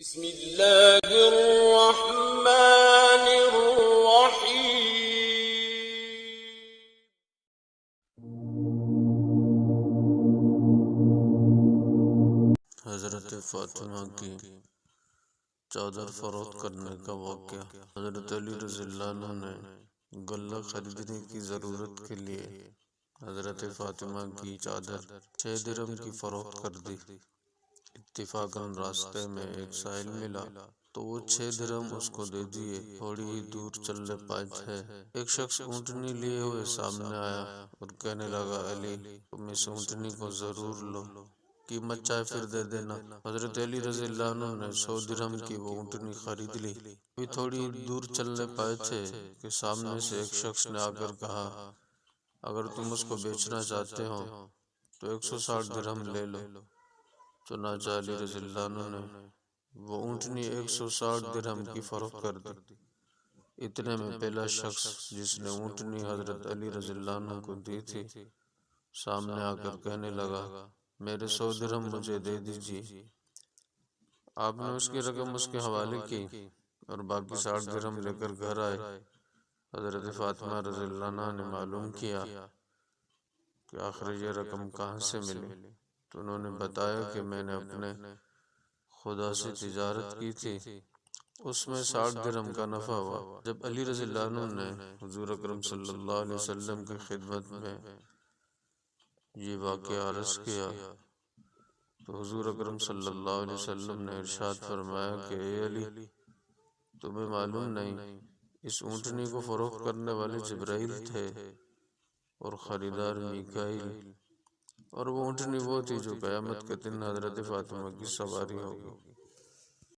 بسم اللہ الرحمن الرحیم۔ حضرت فاطمہ کی چادر فروخت کرنے کا واقعہ۔ حضرت علی رضی اللہ عنہ نے غلہ خریدنے کی ضرورت کے لیے حضرت فاطمہ کی چادر 6 درہم کی فروخت کر دی۔ اتفاقاً راستے میں ایک سائل ملا تو وہ 6 درہم اس کو دے دیے۔ تھوڑی ہی دور چلنے پائے تھے، ایک شخص اونٹنی لیے ہوئے سامنے آیا اور کہنے لگا، علی تم اس اونٹنی کو ضرور لو، قیمت چاہے پھر دے دینا۔ حضرت علی رضی اللہ عنہ نے 100 درہم کی وہ اونٹنی خرید لی۔ ابھی تھوڑی دور چلنے پائے تھے کہ سامنے سے ایک شخص نے آ کر کہا، اگر تم اس کو بیچنا چاہتے ہو تو 160 درہم لے لو۔ چنانچہ علی رضی اللہ عنہ نے وہ اونٹنی 160 درہم کی فروخت کر دی۔ اتنے میں پہلا شخص جس نے اونٹنی حضرت علی رضی اللہ عنہ کو دی تھی سامنے آ کر کہنے لگا، میرے 100 درہم مجھے دے دیجیے۔ آپ نے اس کی رقم اس کے حوالے کی اور باقی 60 درہم لے کر گھر آئے۔ حضرت فاطمہ رضی اللہ عنہ نے معلوم کیا کہ آخر یہ رقم کہاں سے ملی، تو انہوں نے بتایا کہ میں نے اپنے خدا سے تجارت کی تھی، اس میں 60 درہم کا نفع ہوا۔ جب علی رضی اللہ عنہ نے حضور اکرم صلی اللہ علیہ وسلم کی خدمت میں یہ واقعہ عرض کیا تو حضور اکرم صلی اللہ علیہ وسلم نے ارشاد فرمایا کہ اے علی، تمہیں معلوم نہیں اس اونٹنی کو فروخت کرنے والے جبرائیل تھے اور خریدار میکائیل، اور وہ اونٹنی وہ تھی جو قیامت کے دن حضرت فاطمہ کی سواری ہوگی۔